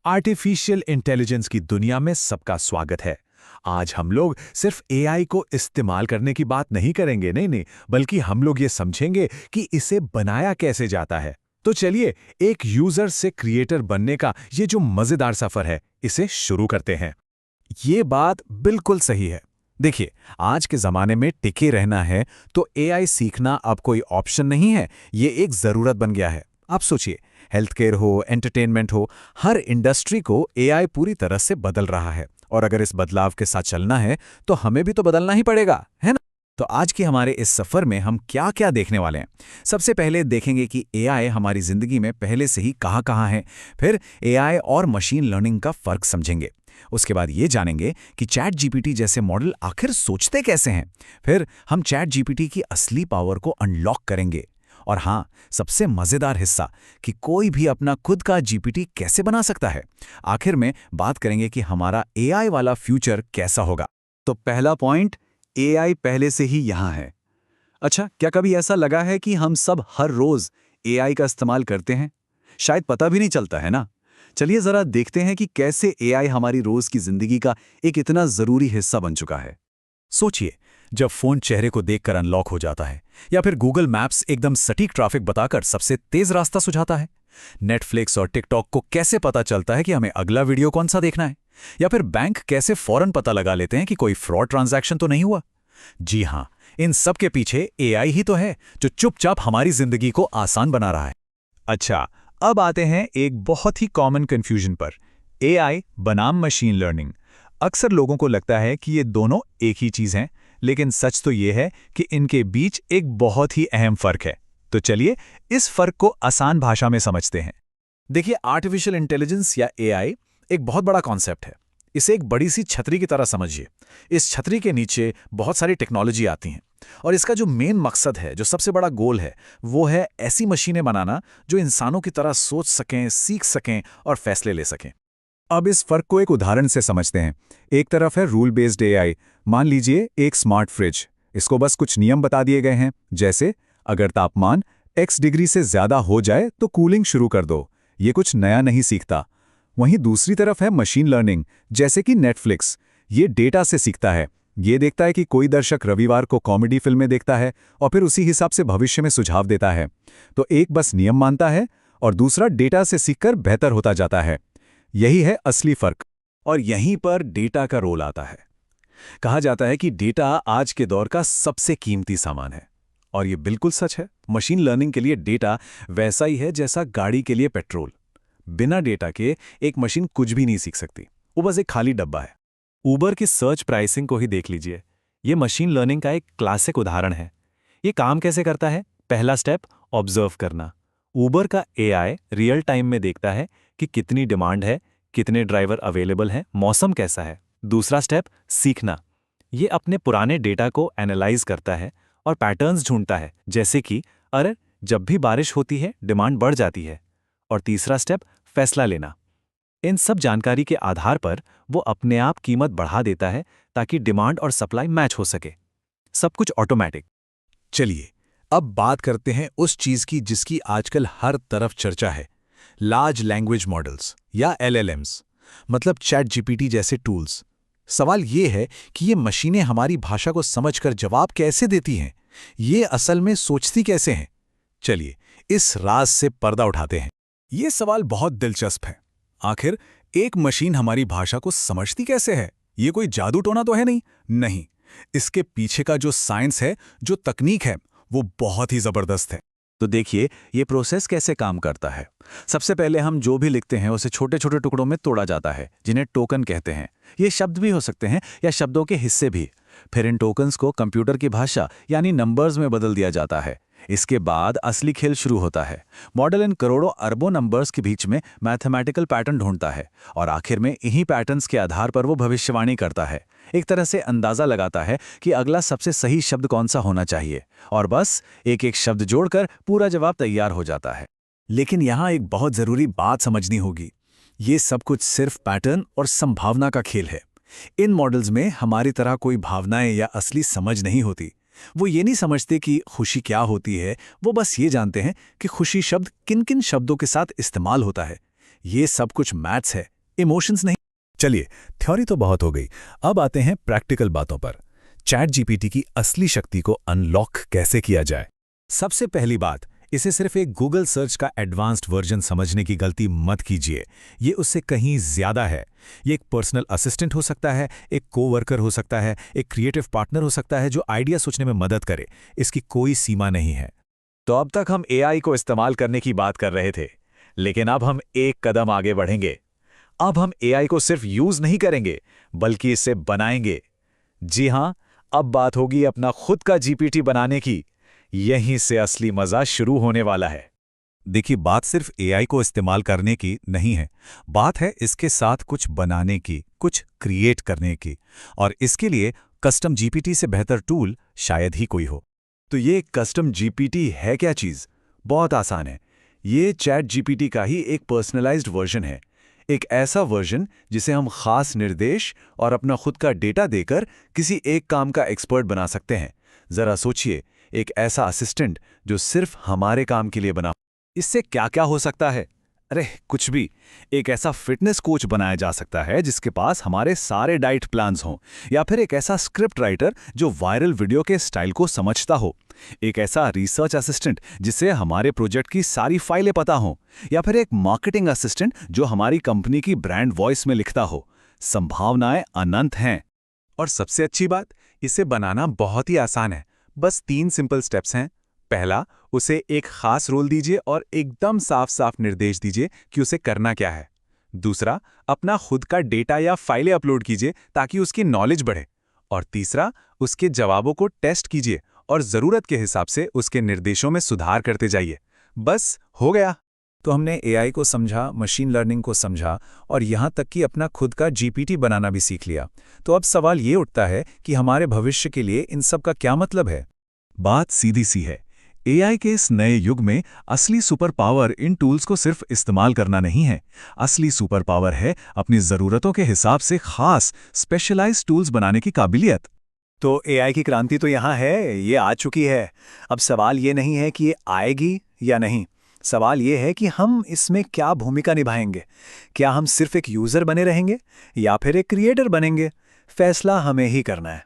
Artificial intelligence की दुनिया में सबका स्वागत है। आज हम लोग सिर्फ एआई को इस्तेमाल करने की बात नहीं करेंगे, नहीं, बल्कि हम लोग ये समझेंगे कि इसे बनाया कैसे जाता है। तो चलिए, एक यूजर से क्रिएटर बनने का ये जो मजेदार सफर है, इसे शुरू करते हैं। ये बात बिल्कुल सही है। देखिए, आज के ज़माने में टिके रहना है तो एआई सीखना अब कोई ऑप्शन नहीं है, ये एक ज़रूरत बन गया है। आप सोचिए, हेल्थ केयर हो, एंटरटेनमेंट हो, हर इंडस्ट्री को एआई पूरी तरह से बदल रहा है। और अगर इस बदलाव के साथ चलना है तो हमें भी तो बदलना ही पड़ेगा, है ना? तो आज के हमारे इस सफ़र में हम क्या क्या देखने वाले हैं। सबसे पहले देखेंगे कि एआई हमारी ज़िंदगी में पहले से ही कहाँ कहाँ है। फिर एआई और मशीन लर्निंग का फ़र्क समझेंगे। उसके बाद ये जानेंगे कि चैट जीपीटी जैसे मॉडल आखिर सोचते कैसे हैं। फिर हम चैट जीपीटी की असली पावर को अनलॉक करेंगे। और हाँ, सबसे मज़ेदार हिस्सा कि कोई भी अपना खुद का जीपीटी कैसे बना सकता है। आखिर में बात करेंगे कि हमारा एआई वाला फ्यूचर कैसा होगा। तो पहला पॉइंट, एआई पहले से ही यहाँ है। अच्छा, क्या कभी ऐसा लगा है कि हम सब हर रोज एआई का इस्तेमाल करते हैं? शायद पता भी नहीं चलता है ना। चलिए जरा देखते हैं कि कैसे एआई हमारी रोज की जिंदगी का एक इतना जरूरी हिस्सा बन चुका है। सोचिए, जब फोन चेहरे को देखकर अनलॉक हो जाता है, या फिर गूगल मैप्स एकदम सटीक ट्रैफिक बताकर सबसे तेज रास्ता सुझाता है। नेटफ्लिक्स और टिकटॉक को कैसे पता चलता है कि हमें अगला वीडियो कौन सा देखना है। या फिर बैंक कैसे फौरन पता लगा लेते हैं कि कोई फ्रॉड ट्रांजैक्शन तो नहीं हुआ। जी हाँ, इन सब के पीछे एआई ही तो है जो चुपचाप हमारी जिंदगी को आसान बना रहा है। अच्छा, अब आते हैं एक बहुत ही कॉमन कंफ्यूजन पर, एआई बनाम मशीन लर्निंग। अक्सर लोगों को लगता है कि ये दोनों एक ही चीज़ हैं, लेकिन सच तो ये है कि इनके बीच एक बहुत ही अहम फ़र्क है। तो चलिए इस फ़र्क को आसान भाषा में समझते हैं। देखिए, आर्टिफिशियल इंटेलिजेंस या एआई एक बहुत बड़ा कॉन्सेप्ट है। इसे एक बड़ी सी छतरी की तरह समझिए। इस छतरी के नीचे बहुत सारी टेक्नोलॉजी आती हैं, और इसका जो मेन मकसद है, जो सबसे बड़ा गोल है, वो है ऐसी मशीनें बनाना जो इंसानों की तरह सोच सकें, सीख सकें और फैसले ले सकें। अब इस फर्क को एक उदाहरण से समझते हैं। एक तरफ है रूल बेस्ड एआई। मान लीजिए एक स्मार्ट फ्रिज। इसको बस कुछ नियम बता दिए गए हैं, जैसे अगर तापमान x डिग्री से ज़्यादा हो जाए तो कूलिंग शुरू कर दो। ये कुछ नया नहीं सीखता। वहीं दूसरी तरफ है मशीन लर्निंग, जैसे कि नेटफ्लिक्स। ये डेटा से सीखता है। ये देखता है कि कोई दर्शक रविवार को कॉमेडी फिल्में देखता है और फिर उसी हिसाब से भविष्य में सुझाव देता है। तो एक बस नियम मानता है और दूसरा डेटा से सीखकर बेहतर होता जाता है। यही है असली फर्क। और यहीं पर डेटा का रोल आता है। कहा जाता है कि डेटा आज के दौर का सबसे कीमती सामान है, और ये बिल्कुल सच है। मशीन लर्निंग के लिए डेटा वैसा ही है जैसा गाड़ी के लिए पेट्रोल। बिना डेटा के एक मशीन कुछ भी नहीं सीख सकती, वो बस एक खाली डब्बा है। ऊबर की सर्च प्राइसिंग को ही देख लीजिए। ये मशीन लर्निंग का एक क्लासिक उदाहरण है। ये काम कैसे करता है? पहला स्टेप, ऑब्जर्व करना। ऊबर का एआई रियल टाइम में देखता है कि कितनी डिमांड है, कितने ड्राइवर अवेलेबल हैं, मौसम कैसा है। दूसरा स्टेप, सीखना। ये अपने पुराने डेटा को एनालाइज करता है और पैटर्न्स ढूंढता है, जैसे कि अरे जब भी बारिश होती है डिमांड बढ़ जाती है। और तीसरा स्टेप, फैसला लेना। इन सब जानकारी के आधार पर वो अपने आप कीमत बढ़ा देता है ताकि डिमांड और सप्लाई मैच हो सके। सब कुछ ऑटोमेटिक। चलिए अब बात करते हैं उस चीज की जिसकी आजकल हर तरफ चर्चा है, लार्ज लैंग्वेज मॉडल्स या एलएलएम्स, मतलब चैट जीपीटी जैसे टूल्स। सवाल ये है कि ये मशीनें हमारी भाषा को समझकर जवाब कैसे देती हैं? ये असल में सोचती कैसे हैं? चलिए इस राज से पर्दा उठाते हैं। ये सवाल बहुत दिलचस्प है। आखिर एक मशीन हमारी भाषा को समझती कैसे है? ये कोई जादू टोना तो है नहीं? नहीं, इसके पीछे का जो साइंस है, जो तकनीक है, वो बहुत ही जबरदस्त है। तो देखिए ये प्रोसेस कैसे काम करता है। सबसे पहले हम जो भी लिखते हैं उसे छोटे छोटे टुकड़ों में तोड़ा जाता है, जिन्हें टोकन कहते हैं। ये शब्द भी हो सकते हैं या शब्दों के हिस्से भी। फिर इन टोकन्स को कंप्यूटर की भाषा यानी नंबर्स में बदल दिया जाता है। इसके बाद असली खेल शुरू होता है। मॉडल इन करोड़ों अरबों नंबर्स के बीच में मैथमेटिकल पैटर्न ढूंढता है, और आखिर में इन्हीं पैटर्न्स के आधार पर वो भविष्यवाणी करता है। एक तरह से अंदाजा लगाता है कि अगला सबसे सही शब्द कौन सा होना चाहिए, और बस एक एक शब्द जोड़कर पूरा जवाब तैयार हो जाता है। लेकिन यहाँ एक बहुत ज़रूरी बात समझनी होगी। ये सब कुछ सिर्फ पैटर्न और संभावना का खेल है। इन मॉडल्स में हमारी तरह कोई भावनाएं या असली समझ नहीं होती। वो ये नहीं समझते कि खुशी क्या होती है, वो बस ये जानते हैं कि खुशी शब्द किन किन शब्दों के साथ इस्तेमाल होता है। ये सब कुछ मैथ्स है, इमोशंस नहीं। चलिए, थ्योरी तो बहुत हो गई, अब आते हैं प्रैक्टिकल बातों पर। चैट जीपीटी की असली शक्ति को अनलॉक कैसे किया जाए? सबसे पहली बात, इसे सिर्फ एक गूगल सर्च का एडवांस्ड वर्जन समझने की गलती मत कीजिए। ये उससे कहीं ज्यादा है। ये एक पर्सनल असिस्टेंट हो सकता है, एक कोवर्कर हो सकता है, एक क्रिएटिव पार्टनर हो सकता है जो आइडिया सोचने में मदद करे। इसकी कोई सीमा नहीं है। तो अब तक हम एआई को इस्तेमाल करने की बात कर रहे थे, लेकिन अब हम एक कदम आगे बढ़ेंगे। अब हम एआई को सिर्फ यूज नहीं करेंगे, बल्कि इसे बनाएंगे। जी हां, अब बात होगी अपना खुद का जीपीटी बनाने की। यहीं से असली मजा शुरू होने वाला है। देखिए, बात सिर्फ एआई को इस्तेमाल करने की नहीं है, बात है इसके साथ कुछ बनाने की, कुछ क्रिएट करने की। और इसके लिए कस्टम जीपीटी से बेहतर टूल शायद ही कोई हो। तो ये कस्टम जीपीटी है क्या चीज? बहुत आसान है। ये चैट जीपीटी का ही एक पर्सनलाइज्ड वर्जन है। एक ऐसा वर्जन जिसे हम खास निर्देश और अपना खुद का डेटा देकर किसी एक काम का एक्सपर्ट बना सकते हैं। जरा सोचिए, एक ऐसा असिस्टेंट जो सिर्फ हमारे काम के लिए बना। इससे क्या क्या हो सकता है? अरे कुछ भी। एक ऐसा फिटनेस कोच बनाया जा सकता है जिसके पास हमारे सारे डाइट प्लान्स हों, या फिर एक ऐसा स्क्रिप्ट राइटर जो वायरल वीडियो के स्टाइल को समझता हो, एक ऐसा रिसर्च असिस्टेंट जिसे हमारे प्रोजेक्ट की सारी फाइलें पता हों, या फिर एक मार्केटिंग असिस्टेंट जो हमारी कंपनी की ब्रांड वॉइस में लिखता हो। संभावनाएं अनंत हैं। और सबसे अच्छी बात, इसे बनाना बहुत ही आसान है। बस 3 सिंपल स्टेप्स हैं। पहला, उसे एक खास रोल दीजिए और एकदम साफ साफ निर्देश दीजिए कि उसे करना क्या है। दूसरा, अपना खुद का डेटा या फाइलें अपलोड कीजिए ताकि उसकी नॉलेज बढ़े। और तीसरा, उसके जवाबों को टेस्ट कीजिए और ज़रूरत के हिसाब से उसके निर्देशों में सुधार करते जाइए। बस हो गया। तो हमने एआई को समझा, मशीन लर्निंग को समझा और यहाँ तक कि अपना खुद का जीपीटी बनाना भी सीख लिया। तो अब सवाल ये उठता है कि हमारे भविष्य के लिए इन सब का क्या मतलब है? बात सीधी सी है। एआई के इस नए युग में असली सुपर पावर इन टूल्स को सिर्फ इस्तेमाल करना नहीं है। असली सुपर पावर है अपनी ज़रूरतों के हिसाब से खास स्पेशलाइज्ड टूल्स बनाने की काबिलियत। तो एआई की क्रांति तो यहाँ है, ये आ चुकी है। अब सवाल ये नहीं है कि ये आएगी या नहीं। सवाल ये है कि हम इसमें क्या भूमिका निभाएंगे। क्या हम सिर्फ एक यूज़र बने रहेंगे या फिर एक क्रिएटर बनेंगे? फैसला हमें ही करना है।